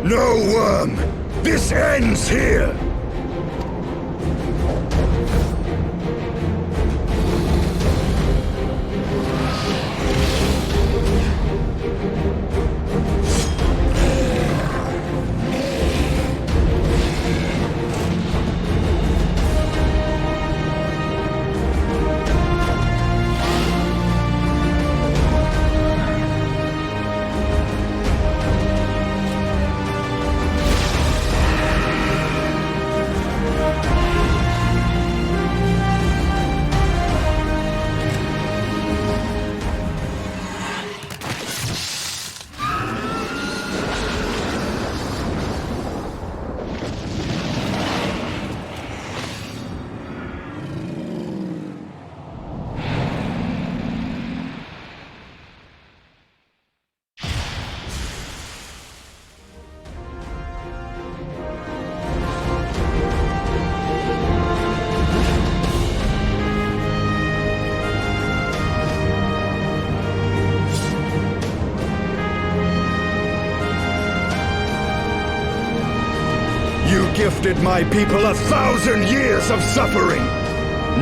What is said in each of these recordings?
No, worm! This ends here! You gifted my people 1,000 years of suffering!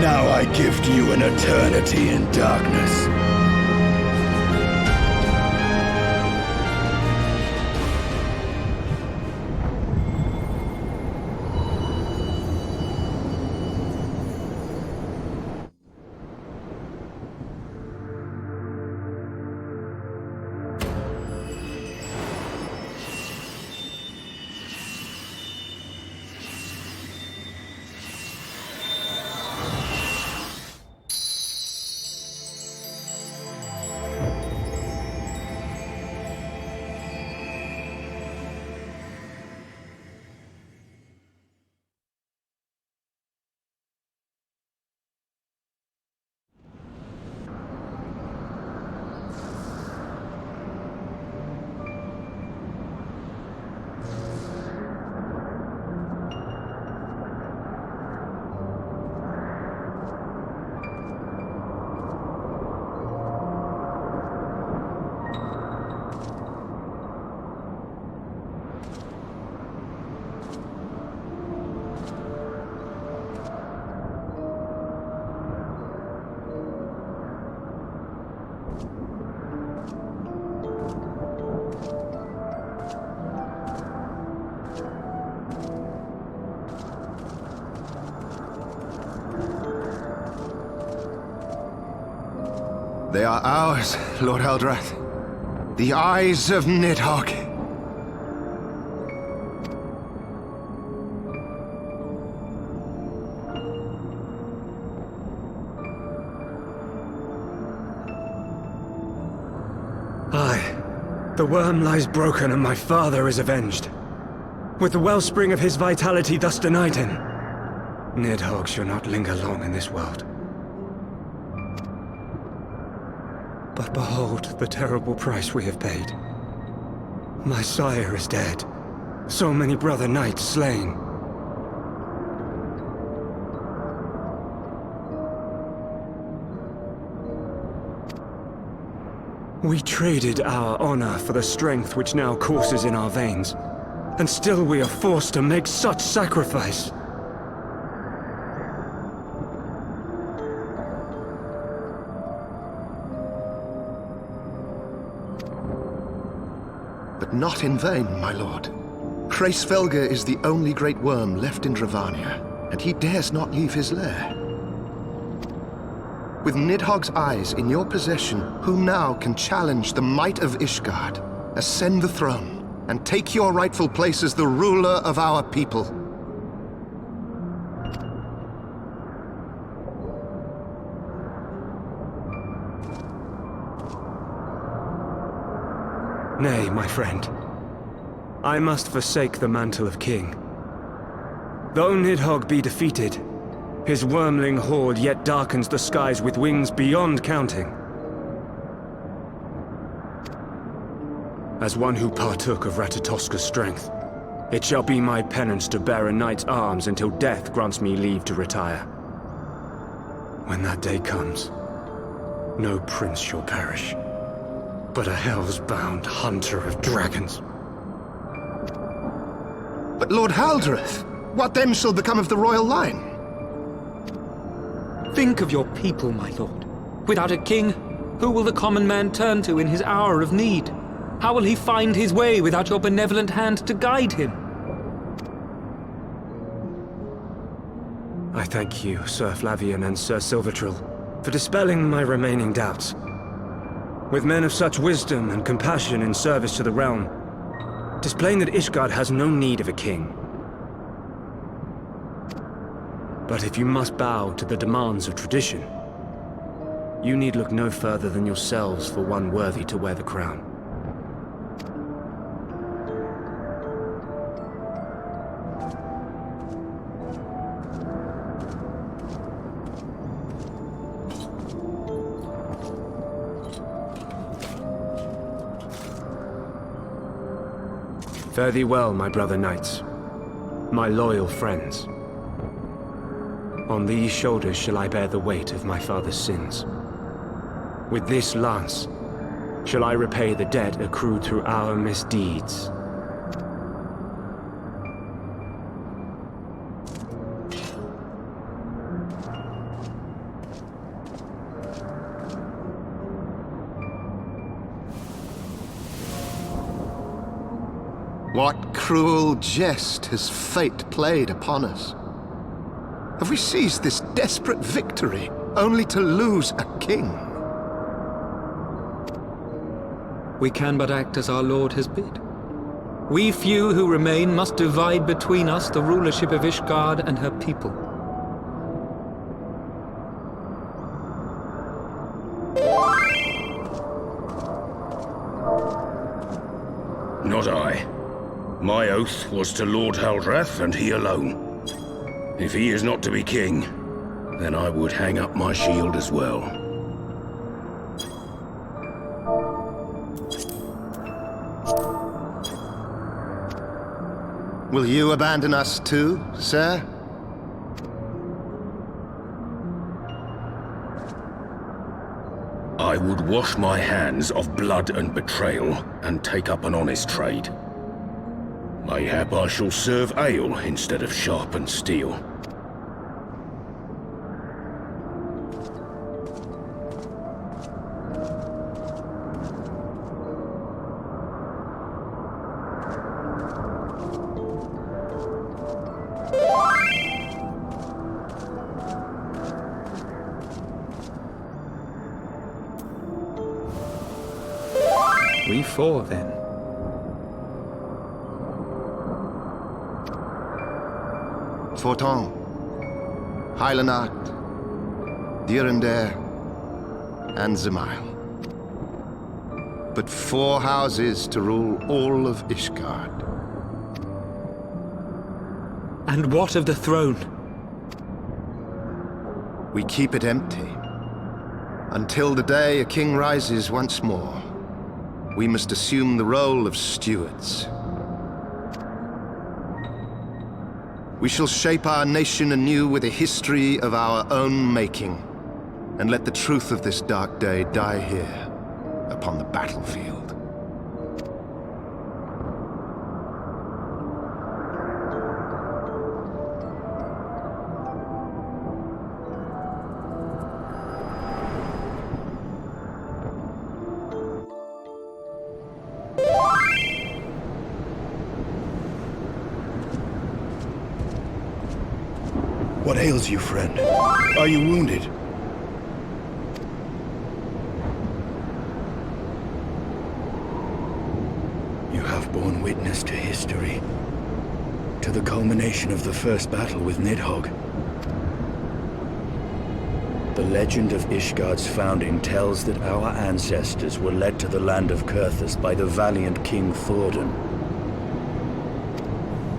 Now I gift you an eternity in darkness. They are ours, Lord Eldrath. The eyes of Nidhogg. Aye. The worm lies broken and my father is avenged. With the wellspring of his vitality thus denied him, Nidhogg shall not linger long in this world. But behold the terrible price we have paid. My sire is dead. So many brother knights slain. We traded our honor for the strength which now courses in our veins. And still we are forced to make such sacrifice. But not in vain, my lord. Hraesvelgr is the only great worm left in Dravania, and he dares not leave his lair. With Nidhogg's eyes in your possession, who now can challenge the might of Ishgard, ascend the throne, and take your rightful place as the ruler of our people? Nay, my friend. I must forsake the mantle of king. Though Nidhogg be defeated, His wormling horde yet darkens the skies with wings beyond counting. As one who partook of Ratatoska's strength, it shall be my penance to bear a knight's arms until death grants me leave to retire. When that day comes, no prince shall perish, but a hell's-bound hunter of dragons. But Lord Haldreth, what then shall become of the royal line? Think of your people, my lord. Without a king, who will the common man turn to in his hour of need? How will he find his way without your benevolent hand to guide him? I thank you, Sir Flavian and Sir Silvertrill, for dispelling my remaining doubts. With men of such wisdom and compassion in service to the realm, displaying that Ishgard has no need of a king. But if you must bow to the demands of tradition, you need look no further than yourselves for one worthy to wear the crown. Fare thee well, my brother knights, my loyal friends. On these shoulders shall I bear the weight of my father's sins. With this lance shall I repay the debt accrued through our misdeeds. What cruel jest has fate played upon us? Have we seized this desperate victory only to lose a king? We can but act as our lord has bid. We few who remain must divide between us the rulership of Ishgard and her people. Not I. My oath was to Lord Haldreth, and he alone. If he is not to be king, then I would hang up my shield as well. Will you abandon us too, sir? I would wash my hands of blood and betrayal, and take up an honest trade. Mayhap I shall serve ale instead of sharpened steel. We four, then. Fortin, Heilenart, Durander, and Zemail. But 4 houses to rule all of Ishgard. And what of the throne? We keep it empty. Until the day a king rises once more, we must assume the role of stewards. We shall shape our nation anew with a history of our own making, and let the truth of this dark day die here, upon the battlefield. What ails you, friend? Are you wounded? You have borne witness to history, to the culmination of the first battle with Nidhogg. The legend of Ishgard's founding tells that our ancestors were led to the land of Kurthus by the valiant King Thordan.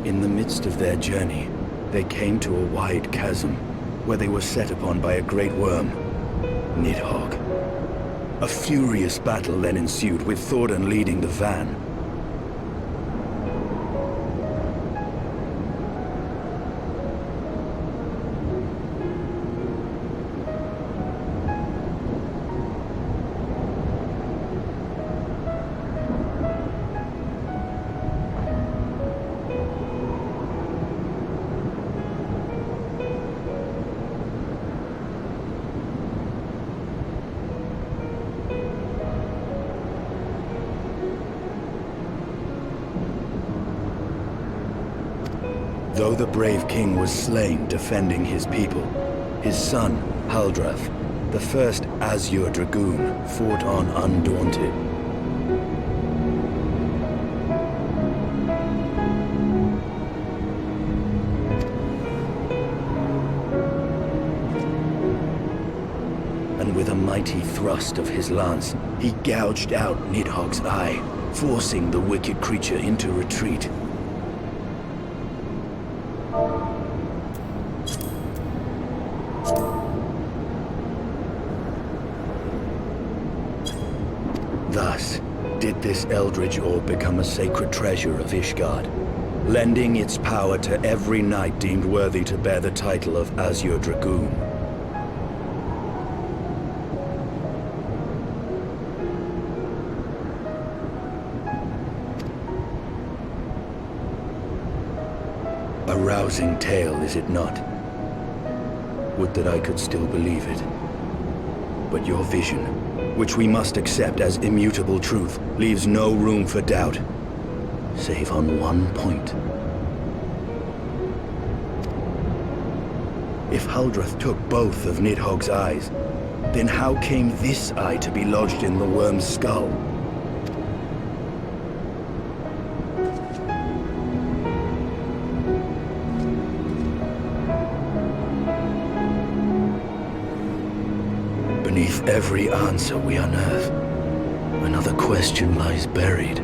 In the midst of their journey, they came to a wide chasm, where they were set upon by a great worm, Nidhogg. A furious battle then ensued, with Thordan leading the van. Though the brave king was slain defending his people, his son, Haldrath, the first Azure Dragoon, fought on undaunted. And with a mighty thrust of his lance, he gouged out Nidhogg's eye, forcing the wicked creature into retreat. Thus, did this eldritch orb become a sacred treasure of Ishgard, lending its power to every knight deemed worthy to bear the title of Azure Dragoon. A rousing tale, is it not? Would that I could still believe it. But your vision, which we must accept as immutable truth, leaves no room for doubt, save on one point. If Haldrath took both of Nidhogg's eyes, then how came this eye to be lodged in the worm's skull? Beneath every answer we unearth, another question lies buried.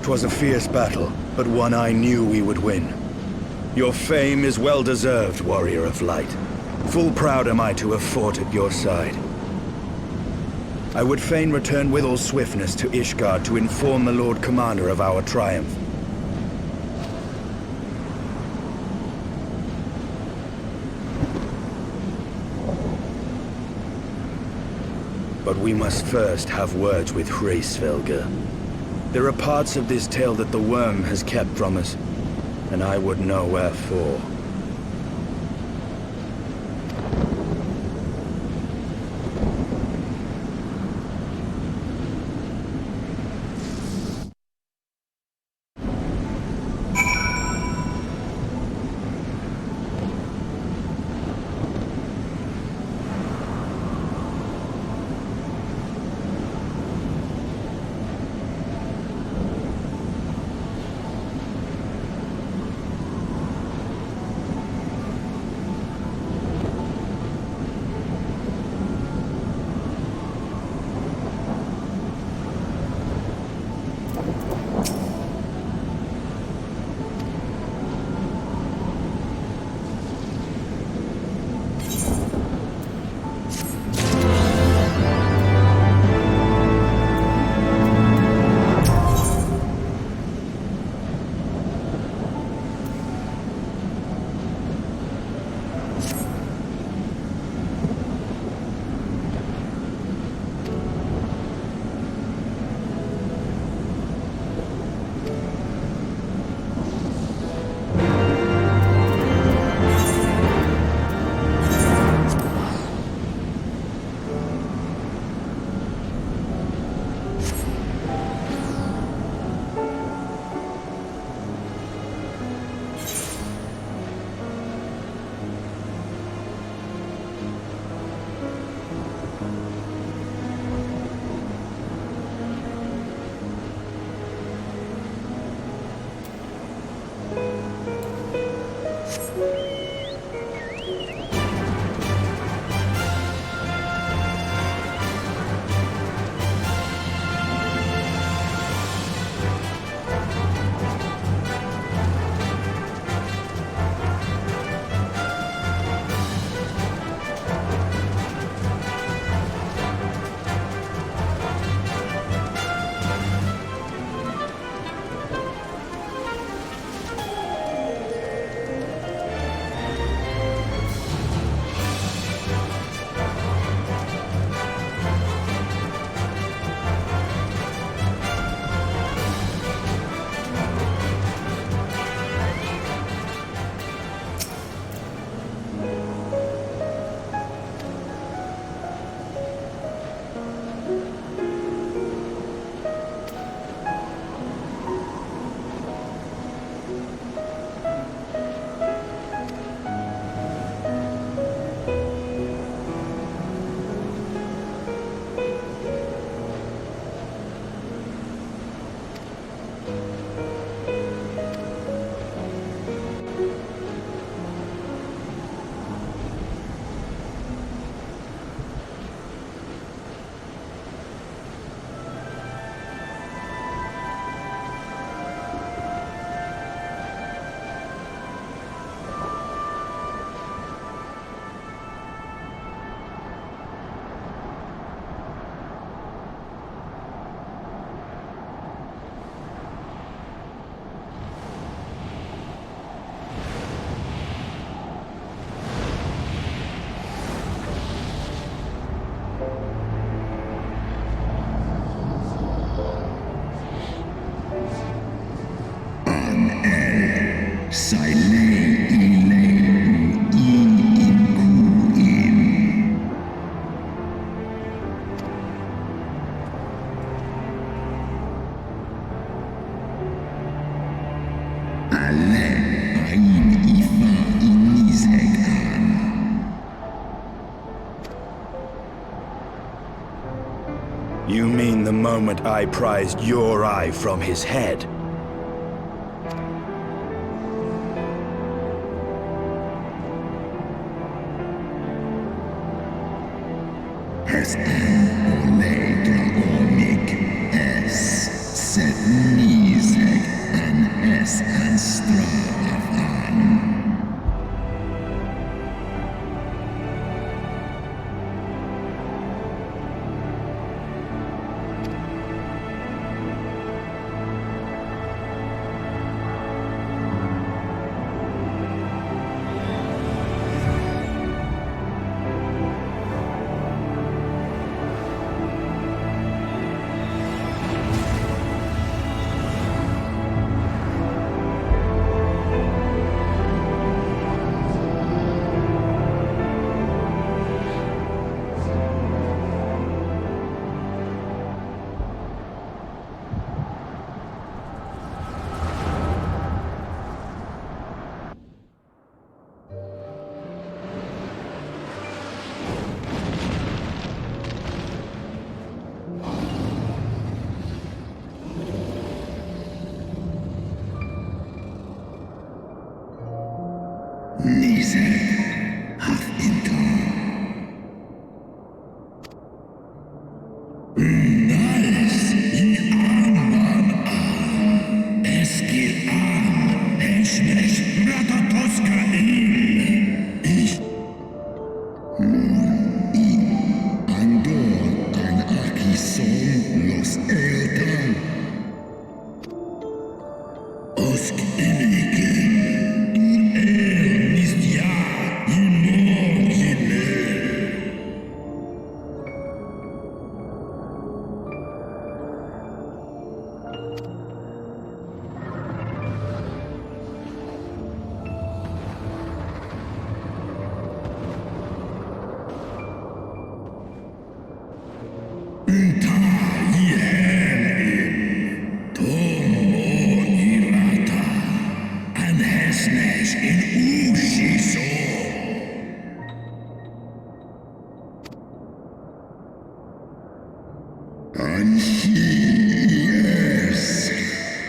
Twas a fierce battle, but one I knew we would win. Your fame is well deserved, warrior of light. Full proud am I to have fought at your side. I would fain return with all swiftness to Ishgard to inform the Lord Commander of our triumph. But we must first have words with Hraesvelgr. There are parts of this tale that the worm has kept from us, and I would know wherefore. You mean the moment I prized your eye from his head?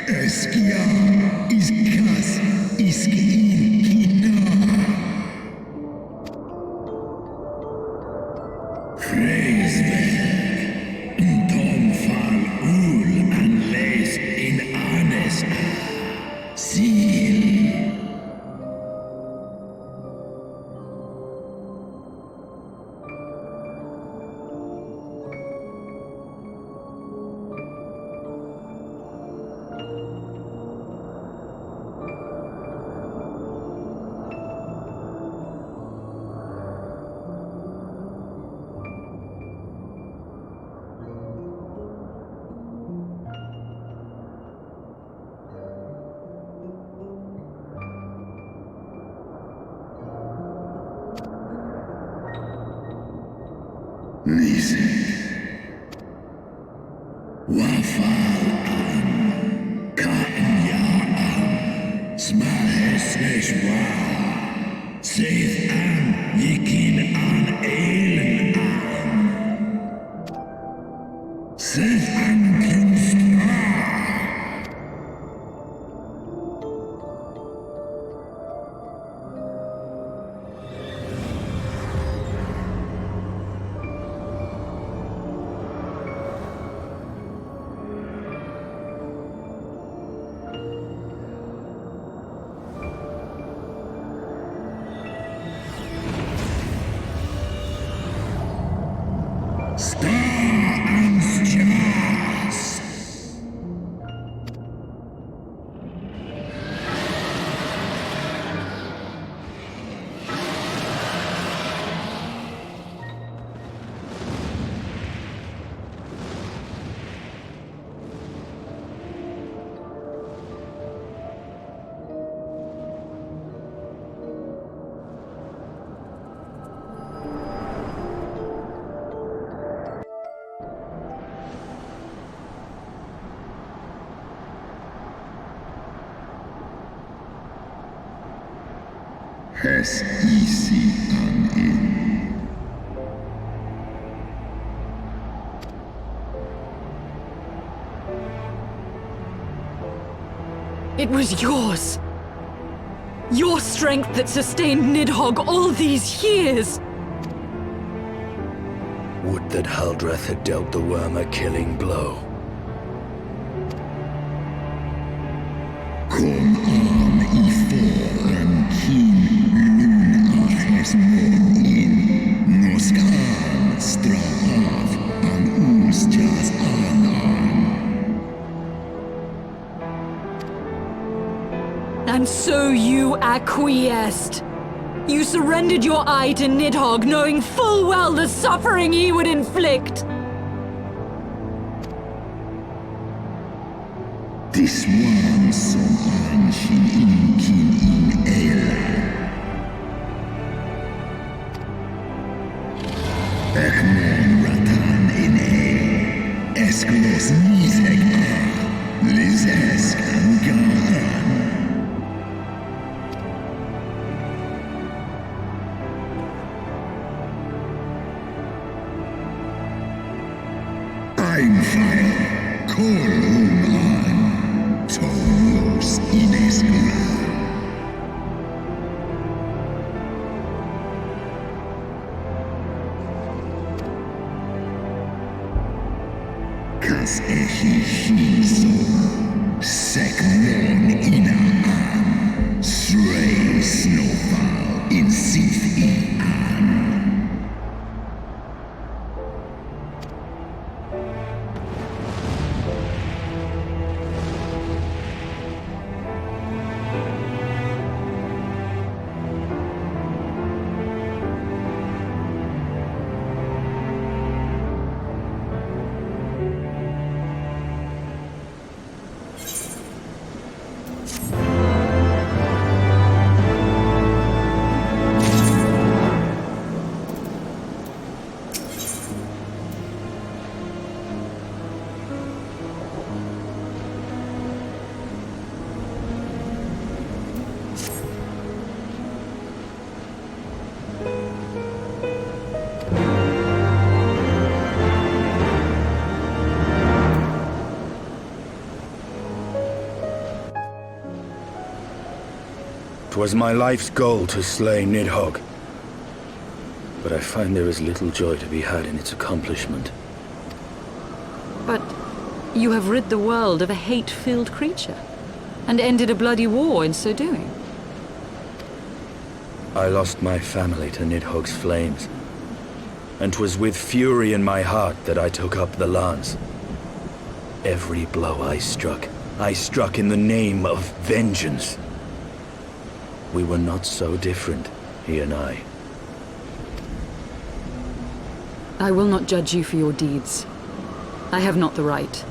Eskia, iskas, iskin, hina. Seal. Nisek. Wafal Ka'nya Smaheseshwa. Saith Yikin Eilen Saith Kinstra. Has easy on in. It was yours. Your strength that sustained Nidhogg all these years. Would that Haldreth had dealt the worm a killing blow. Kom an I foran kin lun aches mon in. Nå skal han stra av an ostjas anan. And so you acquiesced. You surrendered your eye to Nidhogg, knowing full well the suffering he would inflict. This one som anshin inkin in Ela. Ekmon ratan in E. Esklos nitheg A. Lizesk angan. Einfall, Kolum an, Tolos Ineskura. Kas echi shiso, Sekmon ina an, Srei snowfall in Sith I an. Twas my life's goal to slay Nidhogg, but I find there is little joy to be had in its accomplishment. But you have rid the world of a hate-filled creature. And ended a bloody war in so doing. I lost my family to Nidhogg's flames. And 'twas with fury in my heart that I took up the lance. Every blow I struck in the name of vengeance. We were not so different, he and I. I will not judge you for your deeds. I have not the right.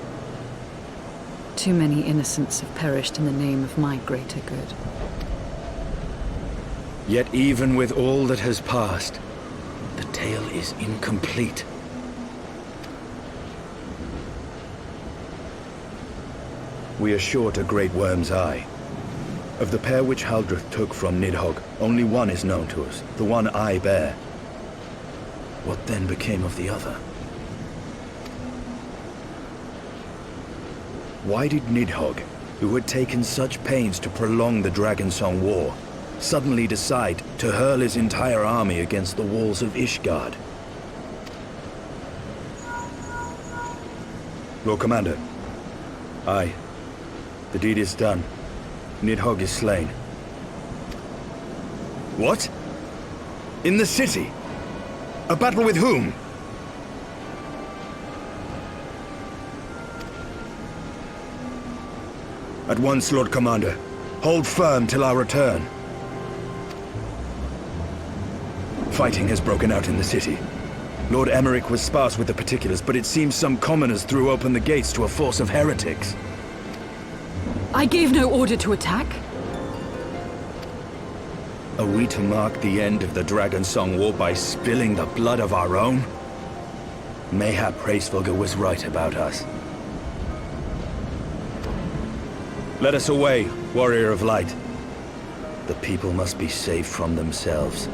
Too many innocents have perished in the name of my greater good. Yet even with all that has passed, the tale is incomplete. We are short a great worm's eye. Of the pair which Haldreth took from Nidhogg, only one is known to us, the one I bear. What then became of the other? Why did Nidhogg, who had taken such pains to prolong the Dragonsong War, suddenly decide to hurl his entire army against the walls of Ishgard? Lord Commander. Aye. The deed is done. Nidhogg is slain. What? In the city? A battle with whom? At once, Lord Commander. Hold firm till our return. Fighting has broken out in the city. Lord Emmerich was sparse with the particulars, but it seems some commoners threw open the gates to a force of heretics. I gave no order to attack. Are we to mark the end of the Dragonsong War by spilling the blood of our own? Mayhap Hraesvelgr was right about us. Let us away, Warrior of Light. The people must be saved from themselves.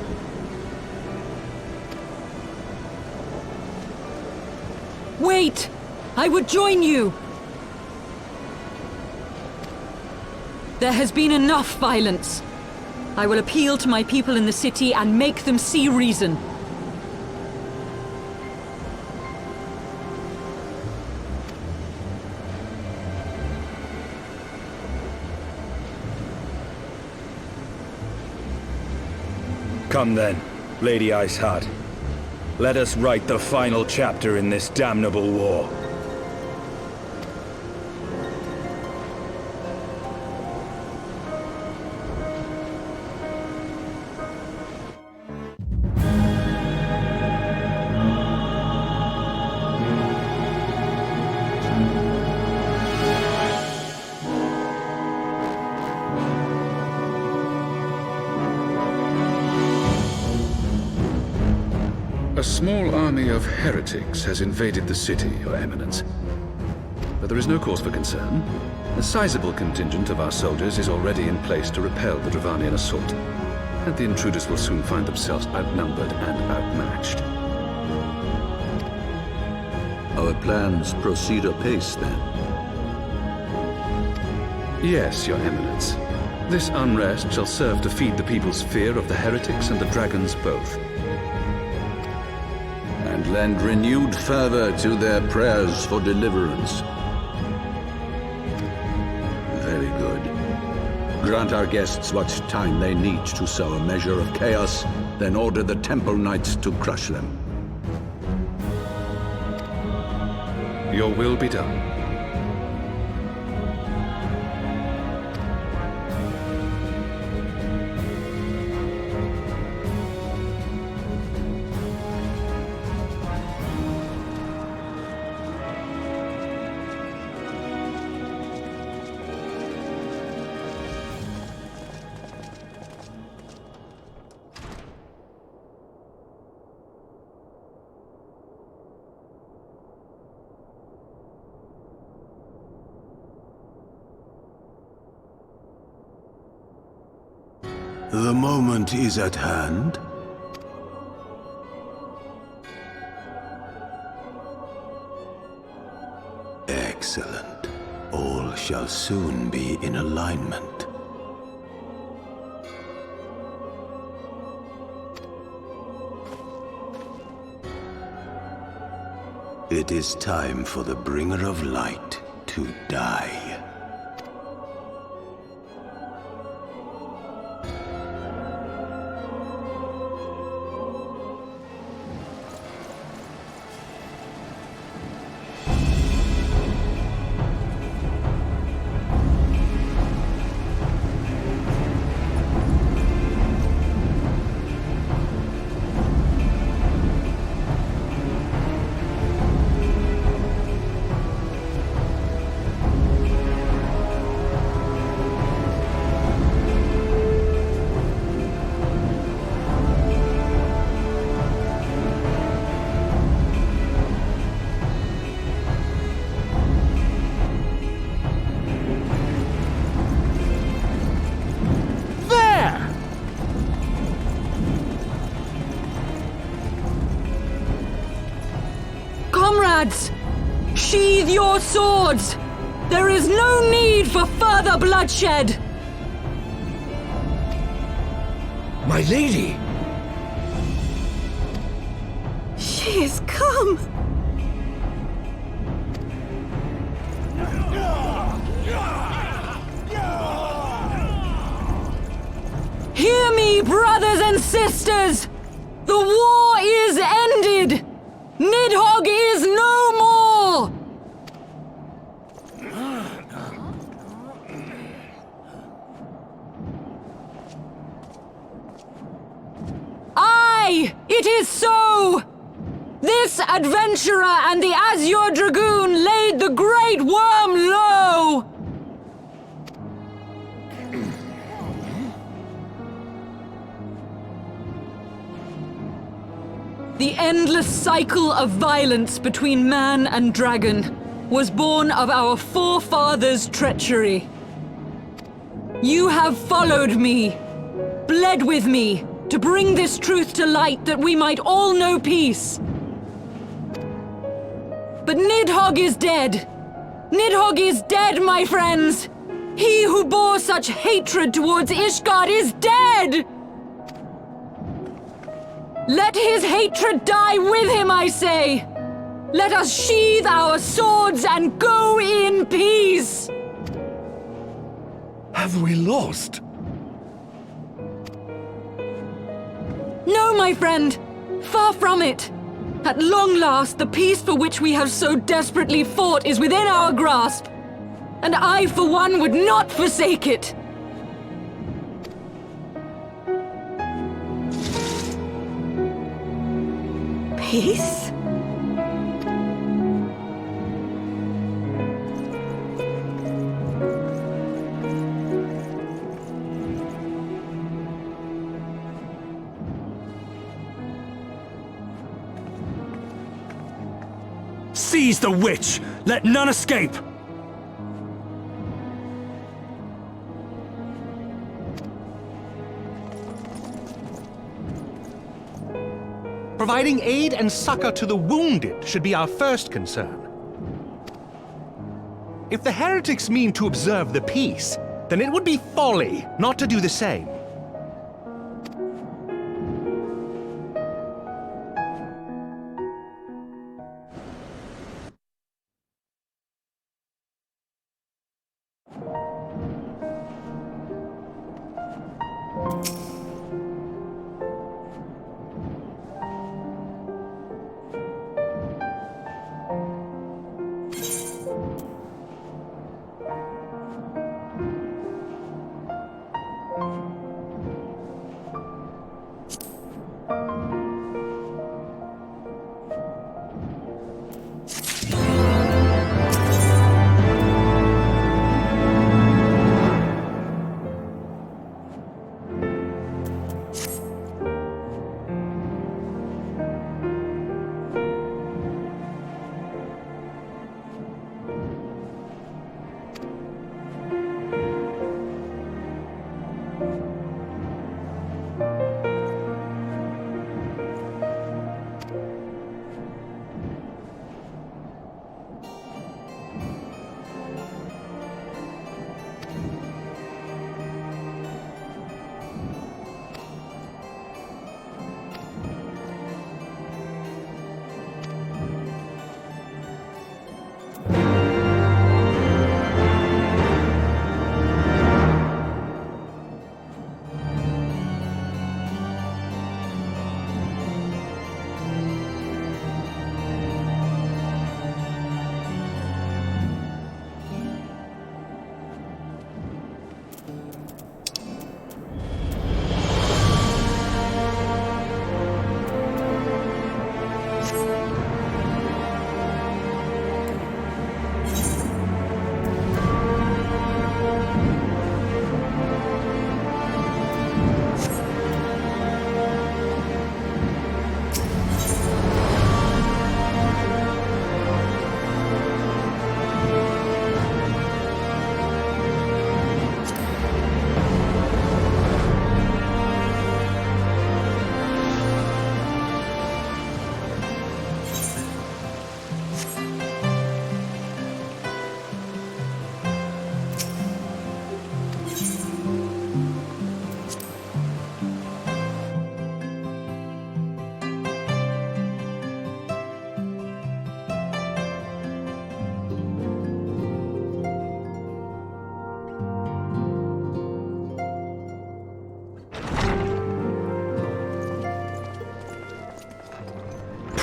Wait! I would join you! There has been enough violence. I will appeal to my people in the city and make them see reason. Come then, Lady Iceheart. Let us write the final chapter in this damnable war. A small army of heretics has invaded the city, Your Eminence. But there is no cause for concern. A sizable contingent of our soldiers is already in place to repel the Dravanian assault. And the intruders will soon find themselves outnumbered and outmatched. Our plans proceed apace, then? Yes, Your Eminence. This unrest shall serve to feed the people's fear of the heretics and the dragons both. And lend renewed fervor to their prayers for deliverance. Very good. Grant our guests what time they need to sow a measure of chaos, then order the Temple Knights to crush them. Your will be done. The moment is at hand. Excellent. All shall soon be in alignment. It is time for the Bringer of Light to die. comrades! Sheathe your swords! There is no need for further bloodshed! My lady! She is come! Hear me, brothers and sisters! The war is ended! Nidhogg is no more! Aye, it is so! This adventurer and the Azure Dragoon laid the Great Worm low! The endless cycle of violence between man and dragon was born of our forefathers' treachery. You have followed me, bled with me, to bring this truth to light that we might all know peace. But Nidhogg is dead. Nidhogg is dead, my friends! He who bore such hatred towards Ishgard is dead! Let his hatred die with him, I say! Let us sheathe our swords and go in peace! Have we lost? No, my friend! Far from it! At long last, the peace for which we have so desperately fought is within our grasp! And I, for one, would not forsake it! Peace? Seize the witch! Let none escape! Providing aid and succor to the wounded should be our first concern. If the heretics mean to observe the peace, then it would be folly not to do the same.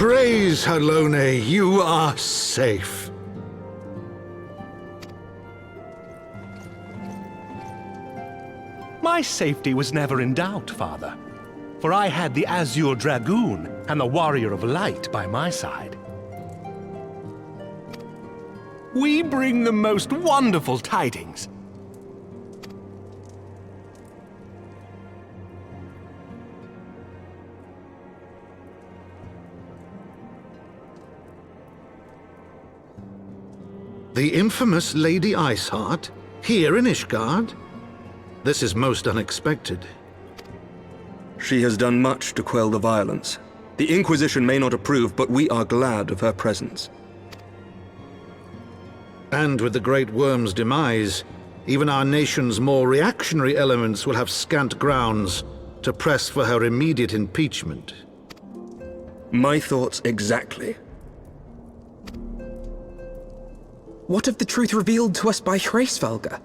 Praise Halone, you are safe. My safety was never in doubt, Father. For I had the Azure Dragoon and the Warrior of Light by my side. We bring the most wonderful tidings. The infamous Lady Iceheart? Here in Ishgard? This is most unexpected. She has done much to quell the violence. The Inquisition may not approve, but we are glad of her presence. And with the Great Worm's demise, even our nation's more reactionary elements will have scant grounds to press for her immediate impeachment. My thoughts exactly. What of the truth revealed to us by Hraesvelga?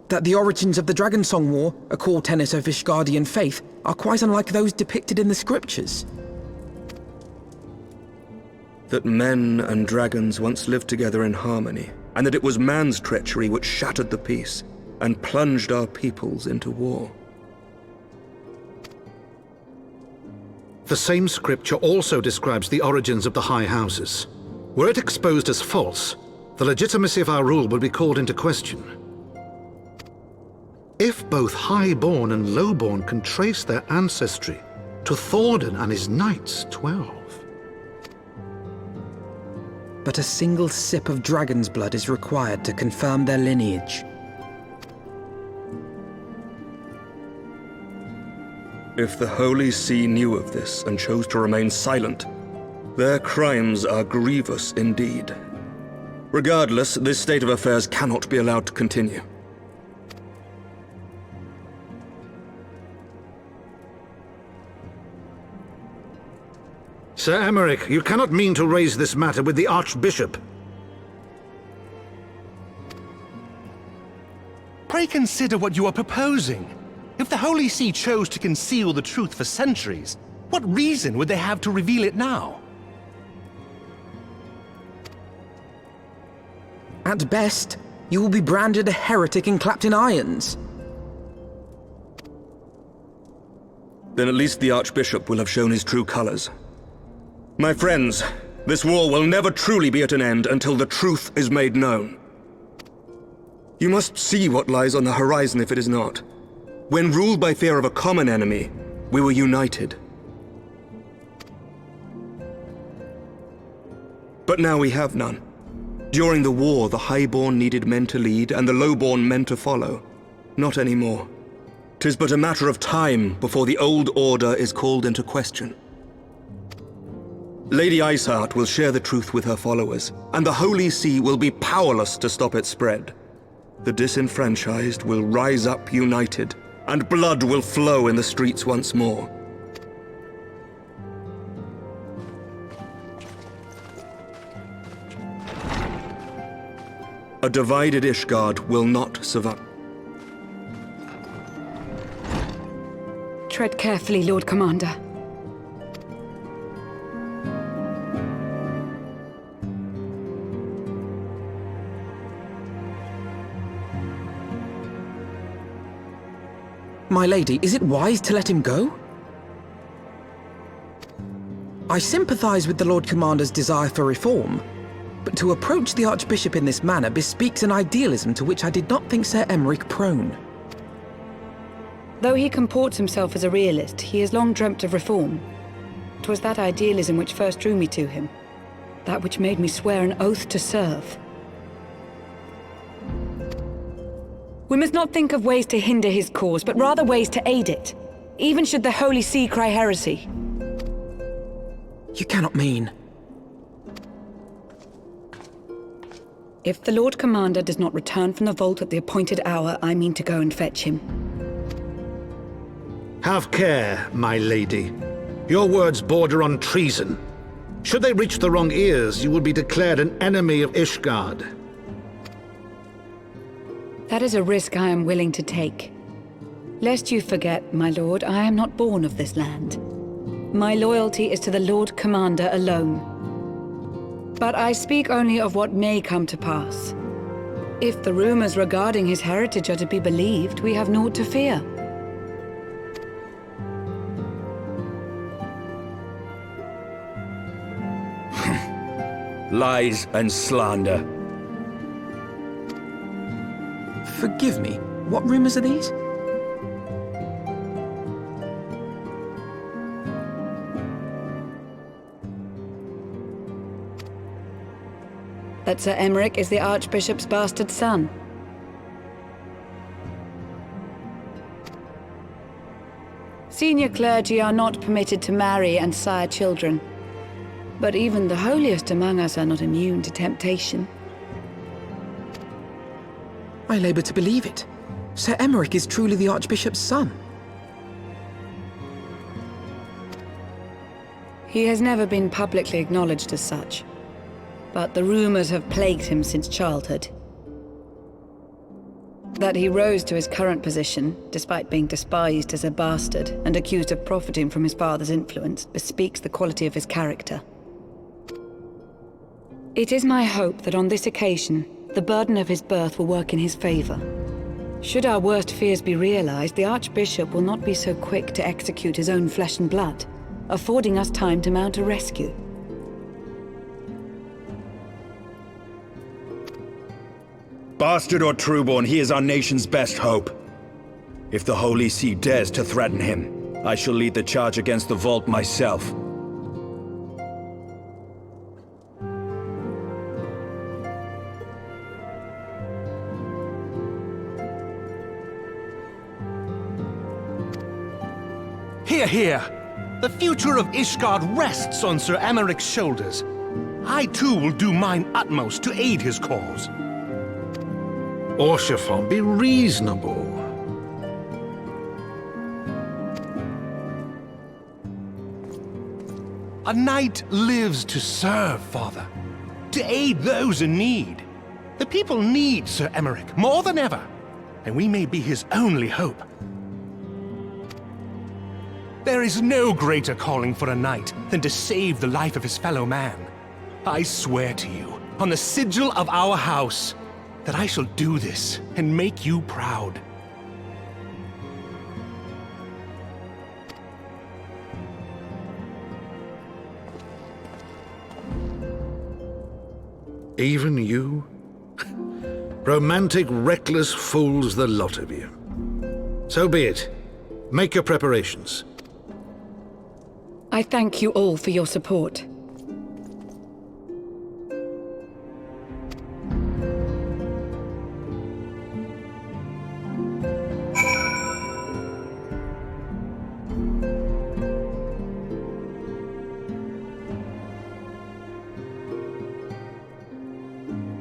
That the origins of the Dragonsong War, a core tenet of Ishgardian faith, are quite unlike those depicted in the scriptures. That men and dragons once lived together in harmony, and that it was man's treachery which shattered the peace and plunged our peoples into war. The same scripture also describes the origins of the High Houses. Were it exposed as false, the legitimacy of our rule would be called into question. If both Highborn and Lowborn can trace their ancestry to Thordan and his Knights 12. But a single sip of dragon's blood is required to confirm their lineage. If the Holy See knew of this and chose to remain silent, their crimes are grievous indeed. Regardless, this state of affairs cannot be allowed to continue. Sir Emmerich, you cannot mean to raise this matter with the Archbishop. Pray consider what you are proposing. If the Holy See chose to conceal the truth for centuries, what reason would they have to reveal it now? At best, you will be branded a heretic and clapped in irons. Then at least the Archbishop will have shown his true colors. My friends, this war will never truly be at an end until the truth is made known. You must see what lies on the horizon if it is not. When ruled by fear of a common enemy, we were united. But now we have none. During the war, the Highborn needed men to lead and the Lowborn men to follow. Not anymore. 'Tis but a matter of time before the old order is called into question. Lady Iceheart will share the truth with her followers, and the Holy See will be powerless to stop its spread. The disenfranchised will rise up united, and blood will flow in the streets once more. A divided Ishgard will not survive. Tread carefully, Lord Commander. My lady, is it wise to let him go? I sympathize with the Lord Commander's desire for reform, but to approach the Archbishop in this manner bespeaks an idealism to which I did not think Sir Emmerich prone. Though he comports himself as a realist, he has long dreamt of reform. 'Twas that idealism which first drew me to him, that which made me swear an oath to serve. We must not think of ways to hinder his cause, but rather ways to aid it, even should the Holy See cry heresy. You cannot mean... If the Lord Commander does not return from the vault at the appointed hour, I mean to go and fetch him. Have care, my lady. Your words border on treason. Should they reach the wrong ears, you will be declared an enemy of Ishgard. That is a risk I am willing to take. Lest you forget, my lord, I am not born of this land. My loyalty is to the Lord Commander alone. But I speak only of what may come to pass. If the rumors regarding his heritage are to be believed, we have naught to fear. Lies and slander. Forgive me, what rumors are these? That Sir Emeric is the Archbishop's bastard son. Senior clergy are not permitted to marry and sire children. But even the holiest among us are not immune to temptation. I labor to believe it. Sir Emeric is truly the Archbishop's son. He has never been publicly acknowledged as such. But the rumors have plagued him since childhood. That he rose to his current position, despite being despised as a bastard and accused of profiting from his father's influence, bespeaks the quality of his character. It is my hope that on this occasion, the burden of his birth will work in his favor. Should our worst fears be realized, the Archbishop will not be so quick to execute his own flesh and blood, affording us time to mount a rescue. Bastard or trueborn, he is our nation's best hope. If the Holy See dares to threaten him, I shall lead the charge against the vault myself. Hear, hear! The future of Ishgard rests on Sir Emeric's shoulders. I too will do mine utmost to aid his cause. Orshafon, be reasonable. A knight lives to serve, Father. To aid those in need. The people need Sir Emeric more than ever, and we may be his only hope. There is no greater calling for a knight than to save the life of his fellow man. I swear to you, on the sigil of our house, that I shall do this and make you proud. Even you? Romantic, reckless fools, the lot of you. So be it. Make your preparations. I thank you all for your support.